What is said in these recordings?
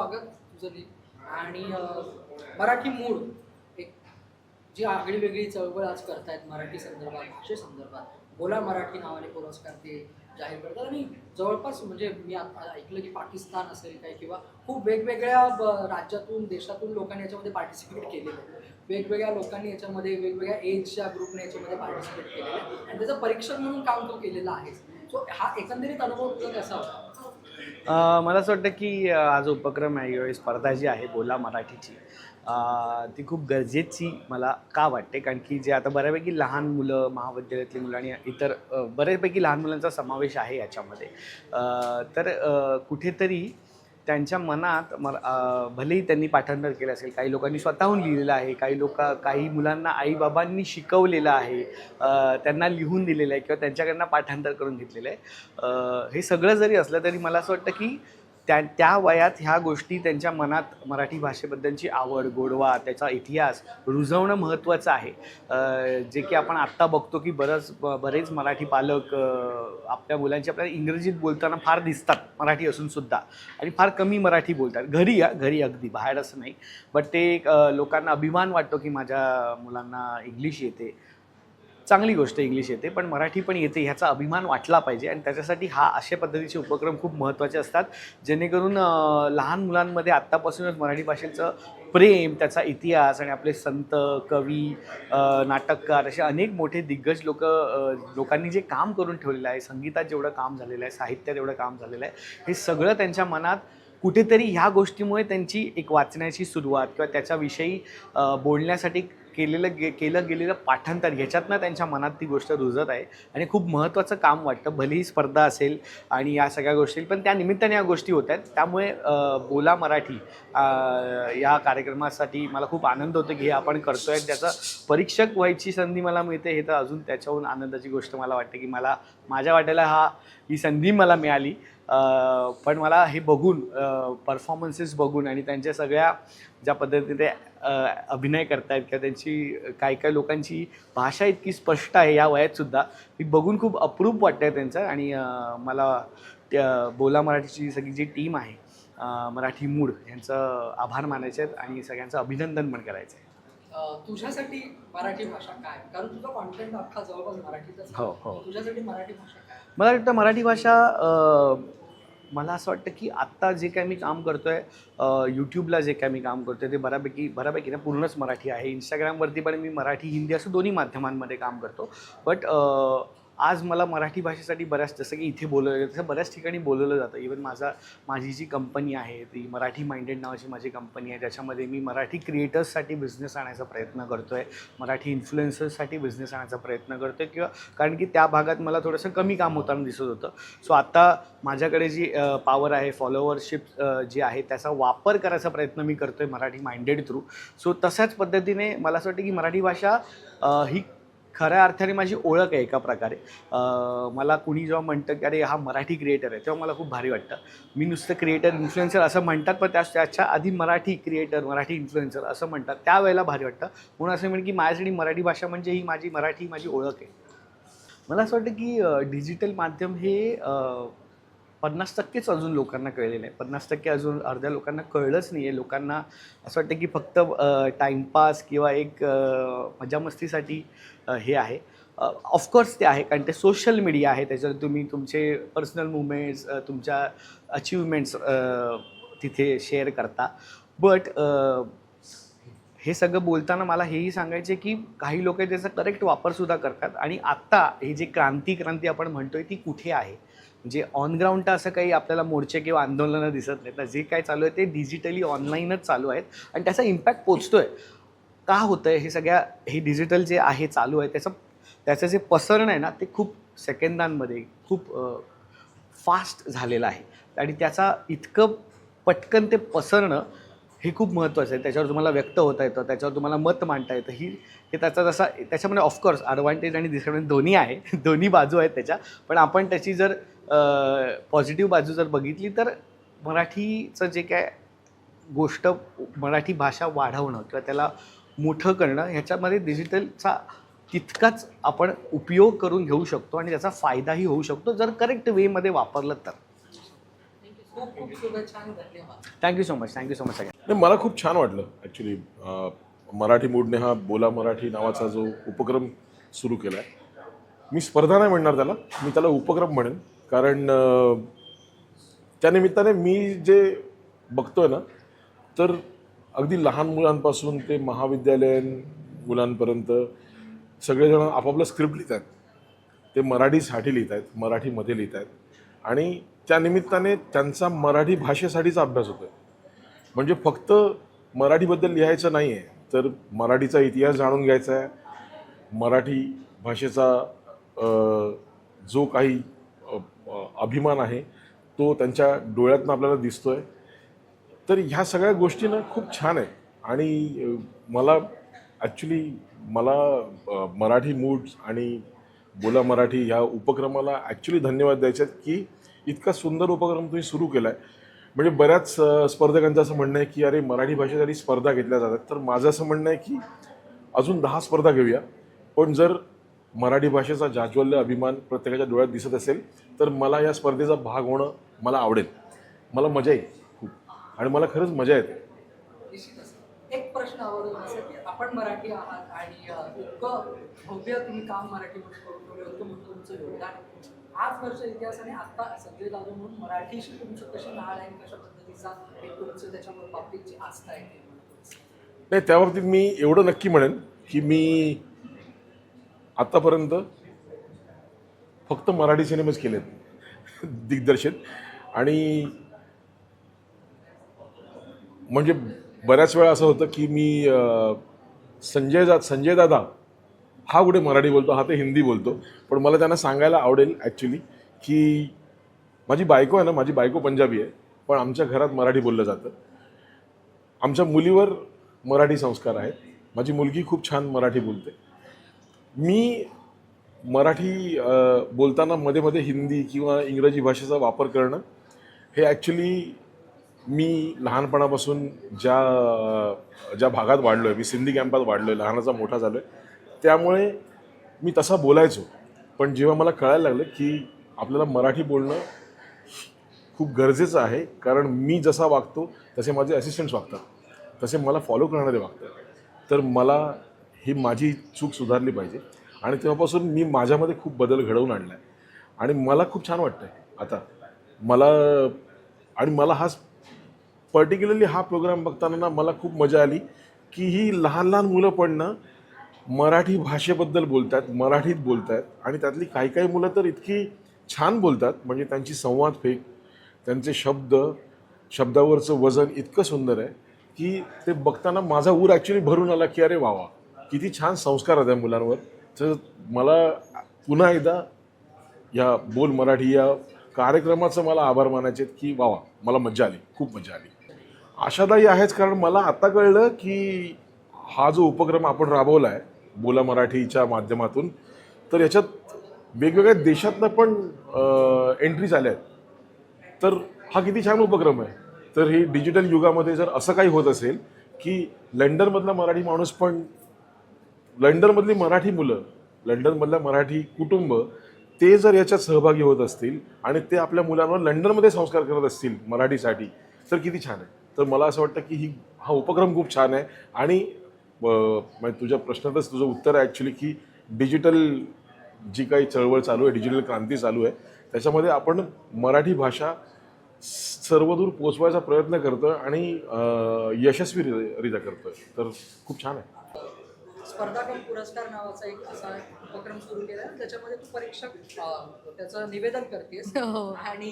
स्वागत तुझं ली. आणि मराठी मूळ एक जी आगळी वेगळी चळवळ आज करतायत मराठी संदर्भात, भाषेसंदर्भात. बोला मराठी नावाने पुरस्कार ते जाहीर करतात आणि जवळपास म्हणजे मी आता ऐकलं की पाकिस्तान असेल काही किंवा खूप वेगवेगळ्या राज्यातून देशातून लोकांनी याच्यामध्ये पार्टिसिपेट केलेलं आहे. वेगवेगळ्या लोकांनी याच्यामध्ये वेगवेगळ्या एजच्या ग्रुपने याच्यामध्ये पार्टिसिपेट केलेलं आहे आणि त्याचं परीक्षण म्हणून काम तो केलेला आहे. सो हा एकंदरीत अनुभव तुझा कसा होता? मला असं वाटतं की हा जो उपक्रम आहे किंवा स्पर्धा जी आहे बोला मराठीची, ती खूप गरजेची मला का वाटते, कारण की जे आता बऱ्यापैकी लहान मुलं, महाविद्यालयातली मुलं आणि इतर बऱ्यापैकी लहान मुलांचा समावेश आहे याच्यामध्ये. तर कुठेतरी त्यांच्या मनात भलेही त्यांनी पाठांतर केलं असेल, काही लोकांनी स्वतःहून लिहिलेलं आहे, काही मुलांना आईबाबांनी शिकवलेलं आहे, त्यांना लिहून दिलेलं आहे किंवा त्यांच्याकडनं पाठांतर करून घेतलेलं आहे. हे सगळं जरी असलं तरी मला असं वाटतं की त्या वयात ह्या गोष्टी त्यांच्या मनात मराठी भाषेबद्दलची आवड, गोडवा, त्याचा इतिहास रुजवणं महत्त्वाचं आहे. जे की आपण आत्ता बघतो की बरेच मराठी पालक आपल्या मुलांची आपल्याला इंग्रजीत बोलताना फार दिसतात मराठी असूनसुद्धा, आणि फार कमी मराठी बोलतात. घरी अगदी, बाहेर असं नाही. बट ते लोकांना अभिमान वाटतो की माझ्या मुलांना इंग्लिश येते. चांगली गोष्ट, इंग्लिश येते, पण मराठी पण येते ह्याचा अभिमान वाटला पाहिजे. आणि त्याच्यासाठी अशा पद्धतीचे उपक्रम खूप महत्त्वाचे असतात, जेणेकरून लहान मुलांमध्ये आत्तापासूनच मराठी भाषेचं प्रेम, त्याचा इतिहास आणि आपले संत, कवी, नाटककार असे अनेक मोठे दिग्गज लोकांनी जे काम करून ठेवलेलं आहे, संगीतात जेवढं काम झालेलं आहे, साहित्यात एवढं काम झालेलं आहे, हे सगळं त्यांच्या मनात कुठेतरी ह्या गोष्टीमुळे त्यांची एक वाचण्याची सुरुवात किंवा त्याच्याविषयी बोलण्यासाठी केलं गेलेलं पाठांतर, ह्याच्यातनं त्यांच्या मनात ती गोष्ट रुजत आहे आणि खूप महत्त्वाचं काम वाटतं. भलेही स्पर्धा असेल आणि या सगळ्या गोष्टी, पण त्या निमित्ताने या गोष्टी होत आहेत. त्यामुळे बोला मराठी या कार्यक्रमासाठी मला खूप आनंद होतो की हे आपण करतो आहे. त्याचं परीक्षक व्हायची संधी मला मिळते, हे तर अजून त्याच्याहून आनंदाची गोष्ट मला वाटते की माझ्या वाट्याला ही संधी मला मिळाली. पण मला हे बघून, परफॉर्मन्सेस बघून आणि त्यांच्या सगळ्या ज्या पद्धतीने ते अभिनय करतायत किंवा त्यांची काही लोकांची भाषा इतकी स्पष्ट आहे या वयातसुद्धा, ती बघून खूप अप्रूप वाटतं आहे त्यांचं. आणि मला त्या बोला मराठीची सगळी जी टीम आहे, मराठी मूड, यांचं आभार मानायचे आहेत आणि सगळ्यांचं अभिनंदन पण करायचं आहे. तुझ्यासाठी मराठी भाषा काय? कारण तुझा कॉन्टेंट अख्खा जवळपास मराठीतच आहे. हो. तुझ्यासाठी मराठी भाषा काय? मला वाटतं मराठी भाषा, मला असं वाटतं की आत्ता जे काय मी काम करतो आहे, यूट्यूबला जे काय मी काम करतो आहे, ते बऱ्यापैकी ना पूर्णच मराठी आहे. इंस्टाग्रामवरती पण मी मराठी, हिंदी असं दोन्ही माध्यमांमध्ये काम करतो. बट आज मला मराठी भाषेसाठी जसं की इथे बोलवलं तसं बऱ्याच ठिकाणी बोलवलं जातं. इवन माझी जी कंपनी आहे, ती मराठी माइंडेड नावाची माझी कंपनी आहे, ज्याच्यामध्ये मी मराठी क्रिएटर्ससाठी बिझनेस आणायचा प्रयत्न करतो आहे, मराठी इन्फ्लुएन्सर्ससाठी बिझनेस आणायचा प्रयत्न करतो आहे, किंवा कारण की त्या भागात मला थोडंसं कमी काम होताना दिसत होतं. सो आत्ता माझ्याकडे जी पॉवर आहे, फॉलोवरशिप जी आहे, त्याचा वापर करायचा प्रयत्न मी करतो आहे मराठी माइंडेड थ्रू. सो तशाच पद्धतीने मला असं वाटतं की मराठी भाषा ही खऱ्या अर्थाने माझी ओळख आहे एका प्रकारे. मला कुणी जेव्हा म्हणतं की अरे हा मराठी क्रिएटर आहे, तेव्हा मला खूप भारी वाटतं. मी नुसतं क्रिएटर, इन्फ्लुएन्सर असं म्हणतात, पण त्याच्या आधी मराठी क्रिएटर, मराठी इन्फ्लुएन्सर असं म्हणतात, त्यावेळेला भारी वाटतं. म्हणून असं म्हणेन की माझ्यासाठी मराठी भाषा म्हणजे ही माझी ओळख आहे. मला असं वाटतं की डिजिटल माध्यम हे 50%च अजून लोकांना कळलेलं आहे. 50% अजून अर्ध्या लोकांना कळलंच नाही आहे. लोकांना असं वाटतं की फक्त टाईमपास किंवा एक मजामस्तीसाठी हे आहे. ऑफकोर्स ते आहे, कारण ते सोशल मीडिया आहे. त्याच्यात तुम्ही तुमचे पर्सनल मुवमेंट्स, तुमच्या अचिव्हमेंट्स तिथे शेअर करता. बट हे सगळं बोलताना मला हेही सांगायचे की काही लोक त्याचा करेक्ट वापरसुद्धा करतात. आणि आत्ता हे जे क्रांती आपण म्हणतोय, ती कुठे आहे? म्हणजे ऑन ग्राउंड असं काही आपल्याला मोर्चे किंवा आंदोलनं दिसत नाहीत. जे काय चालू आहे ते डिजिटली ऑनलाईनच चालू आहेत आणि त्याचा इम्पॅक्ट पोचतो आहे. का होतं आहे हे डिजिटल जे आहे चालू आहे, त्याचं जे पसरणं आहे ना, ते खूप सेकंदांमध्ये खूप फास्ट झालेलं आहे. आणि त्याचा इतकं पटकन ते पसरणं हे खूप महत्त्वाचं आहे. त्याच्यावर तुम्हाला व्यक्त होता येतं, त्याच्यावर तुम्हाला मत मांडता येतं. हे त्याच्यामध्ये ऑफकोर्स ॲडव्हान्टेज आणि डिसएडव्हान्टेज दोन्ही आहे. दोन्ही बाजू आहेत त्याच्या. पण आपण त्याची जर पॉझिटिव्ह बाजू जर बघितली, तर मराठीचं जे काय गोष्ट, मराठी भाषा वाढवणं किंवा त्याला मोठं करणं, ह्याच्यामध्ये डिजिटलचा तितकाच आपण उपयोग करून घेऊ शकतो आणि त्याचा फायदाही होऊ शकतो, जर करेक्ट वेमध्ये वापरलं तर. खूप खूप शुभेच्छा आणि धन्यवाद. थँक्यू सो मच सगळ्यांना. नाही, मला खूप छान वाटलं ॲक्च्युली. मराठी मूडने हा बोला मराठी नावाचा जो उपक्रम सुरू केला आहे, मी स्पर्धा नाही म्हणणार त्याला, मी त्याला उपक्रम म्हणेन. कारण त्यानिमित्ताने मी जे बघतोय ना, तर अगदी लहान मुलांपासून ते महाविद्यालयीन मुलांपर्यंत सगळेजण आपापलं स्क्रिप्ट लिहित आहेत. ते मराठीसाठी लिहित आहेत, मराठीमध्ये लिहित आहेत आणि त्या निमित्ताने त्यांचा मराठी भाषेसाठीचा अभ्यास होतो आहे. म्हणजे फक्त मराठीबद्दल लिहायचं नाही आहे, तर मराठीचा इतिहास जाणून घ्यायचा आहे, मराठी भाषेचा जो काही अभिमान आहे तो त्यांच्या डोळ्यातनं आपल्याला दिसतो आहे. तर ह्या सगळ्या गोष्टी ना खूप छान आहेत आणि मला मराठी मूड्स आणि बोला मराठी ह्या उपक्रमाला ॲक्च्युली धन्यवाद द्यायचे आहेत की इतका सुंदर उपक्रम तुम्ही सुरू केला आहे. म्हणजे बऱ्याच स्पर्धकांचं असं म्हणणं आहे की अरे मराठी भाषेसाठी स्पर्धा घेतल्या जातात, तर माझं असं म्हणणं आहे की अजून 10 स्पर्धा घेऊया. पण जर मराठी भाषेचा जाज्वल्य अभिमान प्रत्येकाच्या डोळ्यात दिसत असेल तर मला या स्पर्धेचा भाग होणं मला आवडेल. मला मजा येईल खूप आणि मला खरंच मजा येते. निश्चितच. एक प्रश्न आवडतो असेल की आपण मराठी आहात आणि इतकं भव्य तुम्ही काम मराठीमध्ये करून ठेवलं, इतकं मोठं तुमचं योगदान आहे. 5 वर्ष इतिहास आणि आता संजय जाधव म्हणून मराठीशी तुमचं कशी नाळ आहे, कशा पद्धतीचा एक तुमचं त्याच्यावर बाबतीतची आस्था आहे ते म्हणतो. नाही, त्याबाबतीत मी एवढं नक्की म्हणेन की मी आत्तापर्यंत फक्त मराठी सिनेमाच केलेत दिग्दर्शित. आणि म्हणजे बऱ्याच वेळा असं होतं की मी संजय दादा हा कुठे मराठी बोलतो, हा ते हिंदी बोलतो. पण मला त्यांना सांगायला आवडेल ॲक्च्युली की माझी बायको आहे ना, माझी बायको पंजाबी आहे, पण आमच्या घरात मराठी बोललं जातं. आमच्या मुलीवर मराठी संस्कार आहेत. माझी मुलगी खूप छान मराठी बोलते. मी मराठी बोलताना मध्ये मध्ये हिंदी किंवा इंग्रजी भाषेचा वापर करणं हे ॲक्च्युली मी लहानपणापासून ज्या भागात वाढलो आहे, मी सिंधी कॅम्पात वाढलो आहे, लहानाचा मोठा झालो आहे, त्यामुळे मी तसा बोलायचो. पण जेव्हा मला कळायला लागलं की आपल्याला मराठी बोलणं खूप गरजेचं आहे, कारण मी जसा वागतो तसे माझे असिस्टंट्स वागतात, तसे मला फॉलो करणारे वागतात, तर मला ही माझी चूक सुधारली पाहिजे. आणि तेव्हापासून मी माझ्यामध्ये खूप बदल घडवून आणला आहे आणि मला खूप छान वाटतं आहे आता. मला हा पर्टिक्युलरली हा प्रोग्राम बघताना ना मला खूप मजा आली की ही लहान लहान मुलं पण ना मराठी भाषेबद्दल बोलत आहेत, मराठीत बोलत आहेत आणि त्यातली काही काही मुलं तर इतकी छान बोलतात. म्हणजे त्यांची संवाद फेक, त्यांचे शब्दावरचं वजन इतकं सुंदर आहे की ते बघताना माझा ऊर ॲक्च्युली भरून आला की अरे वा वा, किती छान संस्कार आहेत या मुलांवर. तर मला पुन्हा एकदा या बोल मराठी या कार्यक्रमाचं मला आभार मानायचे आहेत की वा वा, मला मजा आली, खूप मजा आली. आशादायी आहेच, कारण मला आता कळलं की हा जो उपक्रम आपण राबवला आहे बोला मराठीच्या माध्यमातून, तर याच्यात वेगवेगळ्या देशातनं पण एंट्रीज आल्या आहेत. तर हा किती छान उपक्रम आहे. तर ही डिजिटल युगामध्ये जर असं काही होत असेल की लंडनमधला मराठी माणूस पण, लंडनमधली मराठी मुलं, लंडनमधल्या मराठी कुटुंब ते जर याच्यात सहभागी होत असतील आणि ते आपल्या मुलांवर लंडनमध्ये संस्कार करत असतील मराठीसाठी, तर किती छान आहे. तर मला असं वाटतं की हा उपक्रम खूप छान आहे. आणि म्हणजे तुझ्या प्रश्नातच तुझं उत्तर आहे ॲक्च्युली की डिजिटल जी काही चळवळ चालू आहे, डिजिटल क्रांती चालू आहे, त्याच्यामध्ये आपण मराठी भाषा सर्वदूर पोचवायचा प्रयत्न करतो आणि यशस्वीरित्या करतो आहे. तर खूप छान आहे. स्पर्धा कम पुरस्कार नावाचा एक असा उपक्रम सुरू केला आहे, त्याच्यामध्ये तू परीक्षक त्याचं निवेदन करतेस आणि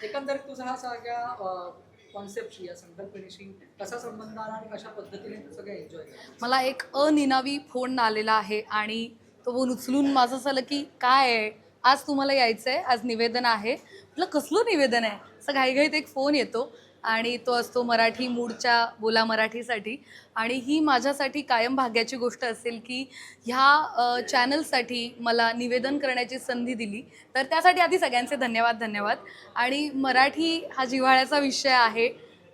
एकंदरीत तुझा हा सगळ्या कॉन्सेप्टशी, या संकल्पनेशी कसा संबंध आला आणि कशा पद्धतीने तू सगळं एन्जॉय केलं? मला एक अनिनावी फोन आलेला आहे आणि तो फोन उचलून माझं झालं की काय आहे, आज तुम्हाला यायचं आहे, आज निवेदन आहे. म्हटलं कसलं निवेदन आहे, असं घाईघाईत एक फोन येतो आणि तो असतो मराठी मूडच्या बोला मराठीसाठी. आणि ही माझ्यासाठी कायम भाग्याची गोष्ट असेल की ह्या चॅनलसाठी मला निवेदन करण्याची संधी दिली, तर त्यासाठी आधी सगळ्यांचे धन्यवाद. आणि मराठी हा जिव्हाळ्याचा विषय आहे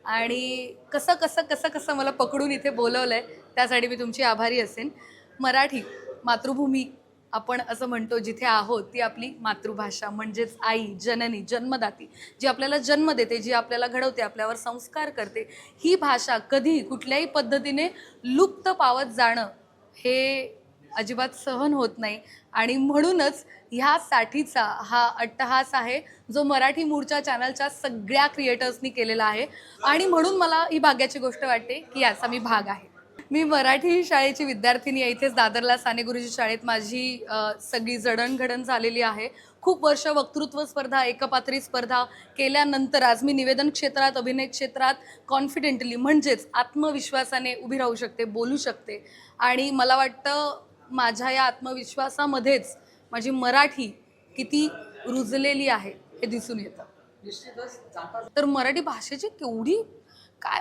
आणि कसं मला पकडून इथे बोलवलं आहे त्यासाठी मी तुमची आभारी असेन. मराठी मातृभूमी आपण असं म्हणतो जिथे आहोत ती आपली मातृभाषा म्हणजेच आई, जननी, जन्मदाती, जी आपल्याला जन्म देते, जी आपल्याला घडवते, आपल्यावर संस्कार करते, ही भाषा कधी कुठल्याही पद्धतीने लुप्त पावत जाणं हे अजिबात सहन होत नाही. आणि म्हणूनच ह्यासाठीचा हा अट्टहास आहे जो मराठी मूडच्या चॅनलच्या सगळ्या क्रिएटर्सनी केलेला आहे. आणि म्हणून मला ही भाग्याची गोष्ट वाटते की याचा मी भाग आहे. मी मराठी शाळेची विद्यार्थिनी आहे. इथेच दादरला साने गुरुजी शाळेत माझी सगळी जडणघडण झालेली आहे. खूप वर्ष वक्तृत्व स्पर्धा, एकपात्री स्पर्धा केल्यानंतर आज मी निवेदन क्षेत्रात, अभिनय क्षेत्रात कॉन्फिडेंटली म्हणजेच आत्मविश्वासाने उभी राहू शकते, बोलू शकते. आणि मला वाटतं माझ्या या आत्मविश्वासामध्येच माझी मराठी किती रुजलेली आहे हे दिसून येतं. निश्चितच जाता तर मराठी भाषेची केवढी काय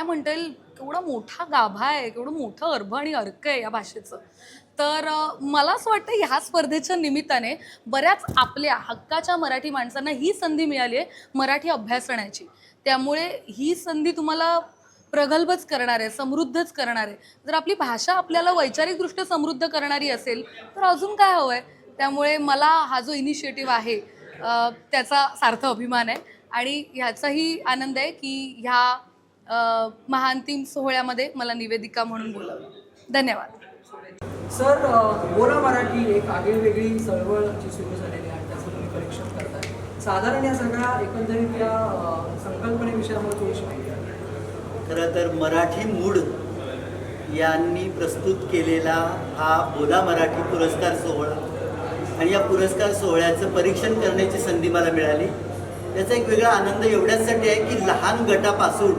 म्हणता येईल, केवढा मोठा गाभा आहे, केवढं मोठं अर्भ आणि अर्क आहे या भाषेचं. तर मला असं वाटतं ह्या स्पर्धेच्या निमित्ताने बऱ्याच आपल्या हक्काच्या मराठी माणसांना ही संधी मिळाली आहे मराठी अभ्यासण्याची. त्यामुळे ही संधी तुम्हाला प्रगल्भच करणार आहे, समृद्धच करणार आहे. जर आपली भाषा आपल्याला वैचारिकदृष्ट्या समृद्ध करणारी असेल तर अजून काय हवं आहे. त्यामुळे मला हा जो इनिशिएटिव्ह आहे त्याचा सार्थ अभिमान आहे. आणि ह्याचाही आनंद आहे की ह्या महाअंतिम सोहळ्यामध्ये मला निवेदिका म्हणून बोलावलं. धन्यवाद. सर, बोला मराठी एक आगळीवेगळी चळवळ जी सुरू झालेली आहे त्याचं तुम्ही परीक्षण करताय. साधारण या सगळ्या एकंदरीत या संकल्पनेविषयी आम्हाला थोडीशी माहिती आहे. खरं तर मराठी मूड यांनी प्रस्तुत केलेला हा बोला मराठी पुरस्कार सोहळा आणि या पुरस्कार सोहळ्याचं परीक्षण करण्याची संधी मला मिळाली. याचा एक वेगळा आनंद एवढ्यासाठी आहे की लहान गटापासून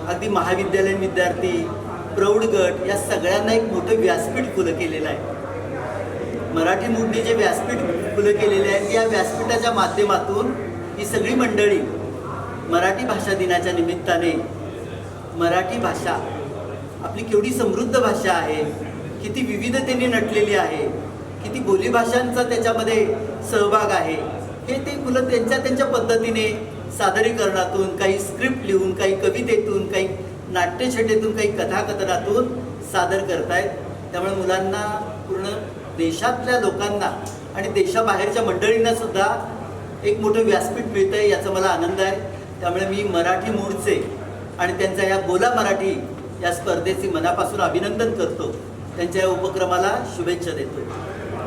अगदी महाविद्यालयीन विद्यार्थी, प्रौढ गट या सगळ्यांना एक मोठं व्यासपीठ खुलं केलेलं आहे. मराठी मूडने जे व्यासपीठ खुलं केलेले आहे या व्यासपीठाच्या माध्यमातून ही सगळी मंडळी मराठी भाषा दिनाच्या निमित्ताने मराठी भाषा आपली केवढी समृद्ध भाषा आहे, किती विविधतेने नटलेली आहे, किती बोलीभाषांचा त्याच्यामध्ये सहभाग आहे हे ते मुलं त्यांच्या पद्धतीने सादरीकरणातून, काही स्क्रिप्ट लिहून, काही कवितेतून, काही नाट्यछटेतून, काही कथाकथनातून सादर करतायत. त्यामुळे मुलांना, पूर्ण देशातल्या लोकांना आणि देशाबाहेरच्या मंडळींना सुद्धा एक मोठं व्यासपीठ मिळतं आहे याचा मला आनंद आहे. त्यामुळे मी मराठी मूडचे आणि त्यांच्या या बोला मराठी या स्पर्धेचे मनापासून अभिनंदन करतो. त्यांच्या या उपक्रमाला शुभेच्छा देतो.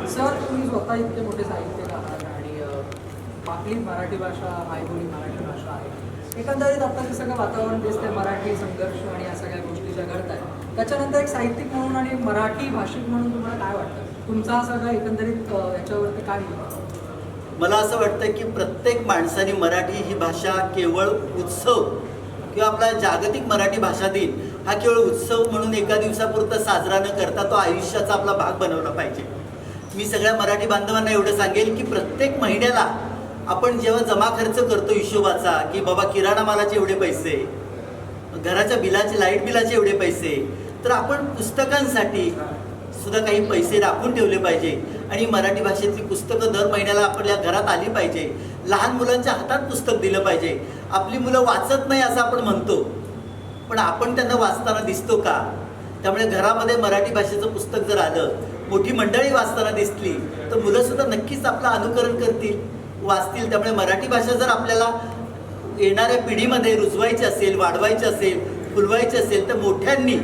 सर, तुम्ही स्वतः इतके मोठे साहित्यकार आहात आणि आपली मराठी भाषा मायबोली मराठी भाषा आहे. एकंदरीत आता जे सगळं वातावरण दिसतंय मराठी संघर्ष आणि या सगळ्या गोष्टी ज्या घडत आहेत त्याच्यानंतर एक साहित्यिक म्हणून आणि मराठी भाषिक म्हणून तुम्हाला काय वाटतं? तुमचा हा सगळा एकंदरीत याच्यावरती काय होतं? मला असं वाटतं की प्रत्येक माणसाने मराठी ही भाषा केवळ उत्सव किंवा आपला जागतिक मराठी भाषा दिन हा केवळ उत्सव म्हणून एका दिवसापुरता साजरा न करता तो आयुष्याचा आपला भाग बनवला पाहिजे. मी सगळ्या मराठी बांधवांना एवढं सांगेल की प्रत्येक महिन्याला आपण जेव्हा जमा खर्च करतो हिशोबाचा की बाबा किराणा मालाचे एवढे पैसे, घराच्या बिलाचे, लाईट बिलाचे एवढे पैसे, तर आपण पुस्तकांसाठी सुद्धा काही पैसे राखून ठेवले पाहिजे. आणि मराठी भाषेतली पुस्तकं दर महिन्याला आपल्या घरात आली पाहिजे. लहान मुलांच्या हातात पुस्तक दिलं पाहिजे. आपली मुलं वाचत नाही असं आपण म्हणतो, पण आपण त्यांना वाचताना दिसतो का? त्यामुळे घरामध्ये मराठी भाषेचं पुस्तक जर आलं, मोठी मंडळी वाचताना दिसली तर मुलंसुद्धा नक्कीच आपलं अनुकरण करतील, वाचतील. त्यामुळे मराठी भाषा जर आपल्याला येणाऱ्या पिढीमध्ये रुजवायची असेल, वाढवायची असेल, फुलवायची असेल तर मोठ्यांनी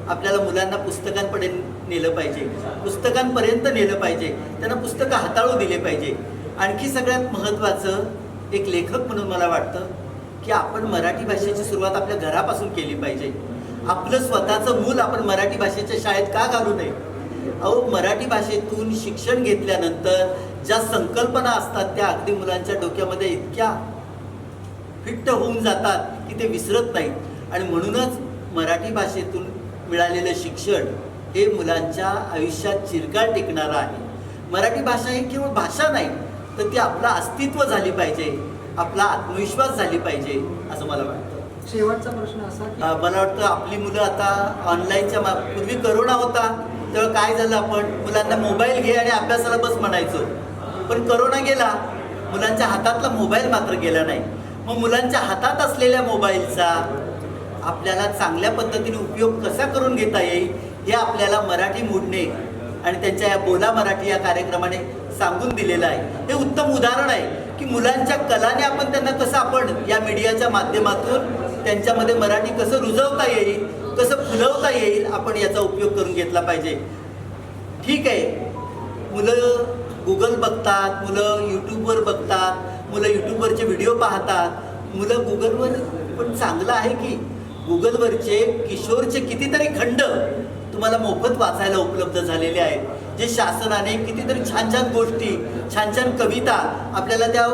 आपल्याला मुलांना पुस्तकांपर्यंत नेलं पाहिजे, पुस्तकांपर्यंत नेलं पाहिजे, त्यांना पुस्तकं हाताळू दिले पाहिजे. आणखी सगळ्यात महत्त्वाचं एक लेखक म्हणून मला वाटतं की आपण मराठी भाषेची सुरुवात आपल्या घरापासून केली पाहिजे. आपलं स्वतःचं मूल आपण मराठी भाषेच्या शाळेत का घालू नये? अहो, मराठी भाषेतून शिक्षण घेतल्यानंतर ज्या संकल्पना असतात त्या अगदी मुलांच्या डोक्यामध्ये इतक्या फिट्ट होऊन जातात की ते विसरत नाहीत. आणि म्हणूनच मराठी भाषेतून मिळालेलं शिक्षण हे मुलांच्या आयुष्यात चिरकाल टिकणारं आहे. मराठी भाषा ही केवळ भाषा नाही तर ती आपलं अस्तित्व झाली पाहिजे, आपला आत्मविश्वास झाली पाहिजे असं मला वाटतं. शेवटचा प्रश्न असा की मला वाटतं आपली मुलं आता ऑनलाईनच्या पूर्वी करोना होता तेव्हा काय झालं, आपण मुलांना मोबाईल घे आणि अभ्यासाला बस म्हणायचो. पण करोना गेला, मुलांच्या हातातला मोबाईल मात्र गेला नाही. मग मुलांच्या हातात असलेल्या मोबाईलचा आपल्याला चांगल्या पद्धतीने उपयोग कसा करून घेता येईल हे आपल्याला मराठी मूडने आणि त्यांच्या या बोला मराठी या कार्यक्रमाने सांगून दिलेलं आहे. हे उत्तम उदाहरण आहे की मुलांच्या कलाने आपण त्यांना कसं आपण या मीडियाच्या माध्यमातून त्यांच्यामध्ये मराठी कसं रुजवता येईल, कसं फुलवता येईल, आपण याचा उपयोग करून घेतला पाहिजे. ठीक आहे, मुलं गुगल बघतात, मुलं यूट्यूबवर बघतात, मुलं यूट्यूबवरचे व्हिडिओ पाहतात, मुलं गुगलवर पण चांगलं आहे की गुगलवरचे किशोरचे कितीतरी खंड तुम्हाला मोफत वाचायला उपलब्ध झालेले आहेत, जे शासनाने कितीतरी छान छान गोष्टी, छान छान कविता आपल्याला त्या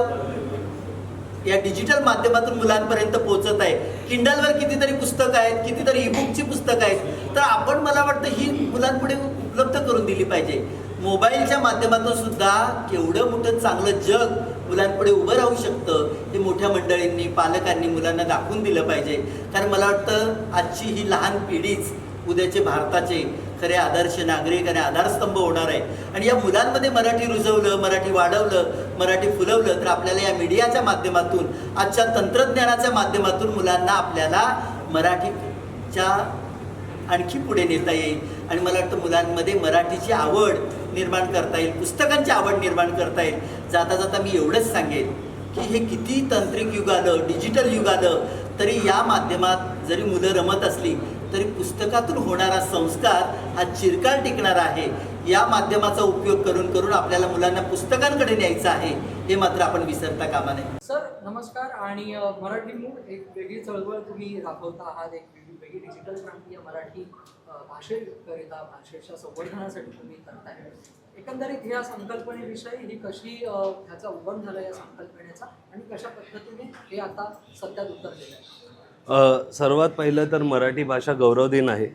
या डिजिटल माध्यमातून मुलांपर्यंत पोहोचत आहे. किंडलवर कितीतरी पुस्तकं आहेत, कितीतरी ईबुकची पुस्तकं आहेत, तर आपण मला वाटतं ही मुलांपुढे उपलब्ध करून दिली पाहिजे. मोबाईलच्या माध्यमातून सुद्धा केवढं मोठं चांगलं जग मुलांपुढे उभं राहू शकतं हे मोठ्या मंडळींनी, पालकांनी मुलांना दाखवून दिलं पाहिजे. कारण मला वाटतं आजची ही लहान पिढीच उद्याचे भारताचे खरे आदर्श नागरिक आणि आधारस्तंभ होणार आहे. आणि या मुलांमध्ये मराठी रुजवलं, मराठी वाढवलं, मराठी फुलवलं तर आपल्याला या मीडियाच्या माध्यमातून, आजच्या तंत्रज्ञानाच्या माध्यमातून मुलांना आपल्याला मराठीच्या आणखी पुढे नेता येईल. आणि मला वाटतं मुलांमध्ये मराठीची आवड निर्माण करता येईल, पुस्तकांची आवड निर्माण करता येईल. जाता जाता मी एवढंच सांगेन की हे किती तांत्रिक युग आलं, डिजिटल युग आलं, तरी या माध्यमात जरी मुलं रमत असली तरी पुस्तकातून होणारा संस्कार हा चिरकाल टिकणार आहे. या माध्यमाचा उपयोग करून करून आपल्याला मुलांना पुस्तकांकडे न्यायचं आहे, हे मात्र आपण विसरता कामा नये. सर नमस्कार. आणि मराठी मूळ एक वेगळी चळवळ तुम्ही राबवता आहात, एक वेगळी डिजिटल क्रांती या मराठी भाषेकरिता, भाषेच्या संवर्धनासाठी तुम्ही करताय. एकंदरीत ह्या संकल्पनेविषयी ही कशी ह्याचा उगम झाला या संकल्पनेचा, आणि कशा पद्धतीने हे आता सत्यात उतरलेलं आहे? सर्वात पहिलं तर मराठी भाषा गौरव दिन आहे.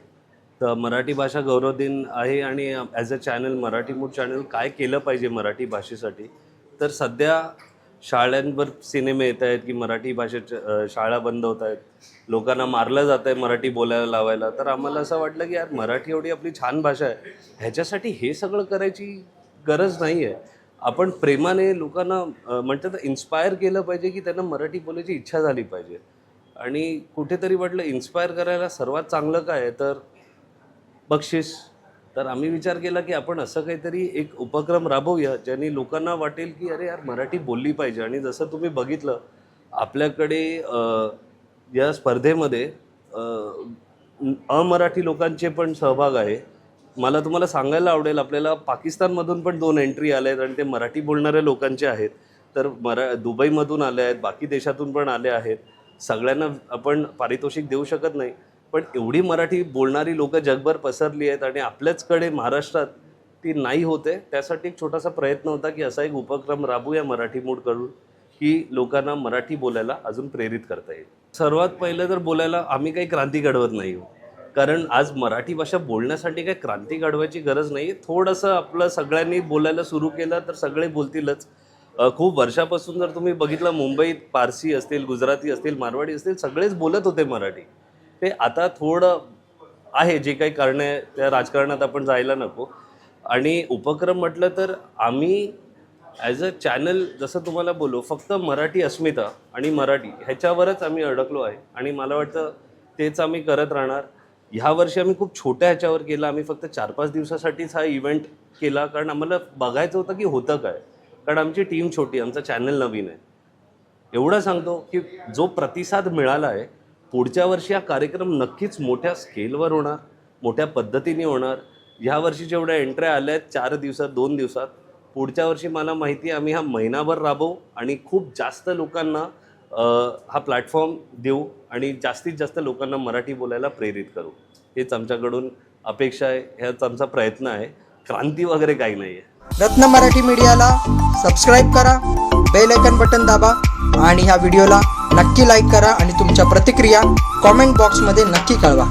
तर मराठी भाषा गौरव दिन आहे आणि as a channel, Marathi mood channel काय केलं पाहिजे मराठी भाषेसाठी. तर सध्या शाळांवर सिनेमे येत आहेत की मराठी भाषेच्या शाळा बंद होत आहेत, लोकांना मारलं जात आहे मराठी बोलायला लावायला. तर आम्हाला असं वाटलं की यार मराठी एवढी आपली छान भाषा आहे, ह्याच्यासाठी हे सगळं करायची गरज नाही आहे. आपण प्रेमाने लोकांना म्हणतात इन्स्पायर केलं पाहिजे की त्यांना मराठी बोलायची इच्छा झाली पाहिजे. आणि कुठेतरी म्हटलं इन्स्पायर करायला सर्वात चांगलं काय आहे तर बक्षीस. तर आम्ही विचार केला की आपण असं काहीतरी एक उपक्रम राबवूया ज्याने लोकांना वाटेल की अरे यार मराठी बोलली पाहिजे. आणि जसं तुम्ही बघितलं आपल्याकडे या स्पर्धेमध्ये अमराठी लोकांचे पण सहभाग आहे. मला तुम्हाला सांगायला आवडेल, आपल्याला पाकिस्तानमधून पण 2 एंट्री आल्या आहेत आणि ते मराठी बोलणाऱ्या लोकांचे आहेत. तर दुबईमधून आले आहेत, बाकी देशातून पण आले आहेत. सगळ्यांना आपण पारितोषिक देऊ शकत नाही, पण एवढी मराठी बोलणारी लोक जगभर पसरली आहेत आणि आपल्याचकडे महाराष्ट्रात ती नाही होते. त्यासाठी एक छोटासा प्रयत्न होता की असा एक उपक्रम राबूया मराठी मूड करून की लोकांना मराठी बोलायला अजून प्रेरित करता येईल. सर्वात पहिलं तर बोलायला आम्ही काही क्रांती घडवत नाही, कारण आज मराठी भाषा बोलण्यासाठी काही क्रांती घडवायची गरज नाही. थोडंसं आपलं सगळ्यांनी बोलायला सुरू केलं तर सगळे बोलतीलच. खूप वर्षापासून जर तुम्ही बघितलं मुंबईत पारसी असतील, गुजराती असतील, मारवाडी असतील, सगळेच बोलत होते मराठी. ते आता थोडं आहे, जे काही कारण आहे त्या राजकारणात आपण जायला नको. आणि उपक्रम म्हटलं तर आम्ही ॲज अ चॅनल जसं तुम्हाला बोलू, फक्त मराठी अस्मिता आणि मराठी ह्याच्यावरच आम्ही अडकलो आहे आणि मला वाटतं तेच आम्ही करत राहणार. ह्या वर्षी आम्ही खूप छोट्या ह्याच्यावर केलं. आम्ही फक्त 4-5 दिवसासाठीच हा इव्हेंट केला, कारण आम्हाला बघायचं होतं की होतं काय, कारण आमची टीम छोटी, आमचा चॅनल नवीन आहे. एवढं सांगतो की जो प्रतिसाद मिळाला आहे, पुढच्या वर्षी हा कार्यक्रम नक्कीच मोठ्या स्केलवर होणार, मोठ्या पद्धतीने होणार. ह्या वर्षी जेवढ्या एंट्र्या आल्या आहेत 4 दिवसात, 2 दिवसात, पुढच्या वर्षी मला माहिती आहे आम्ही हा महिनाभर राबवू आणि खूप जास्त लोकांना हा प्लॅटफॉर्म देऊ आणि जास्तीत जास्त लोकांना मराठी बोलायला प्रेरित करू. हेच आमच्याकडून अपेक्षा आहे, ह्याच आमचा प्रयत्न आहे. क्रांती वगैरे काही नाही आहे. रत्न मराठी मीडियाला सबस्क्राईब करा, बेल आयकन बटन दाबा आणि ह्या व्हिडिओला नक्की लाईक करा आणि तुमच्या प्रतिक्रिया कॉमेंट बॉक्समध्ये नक्की कळवा.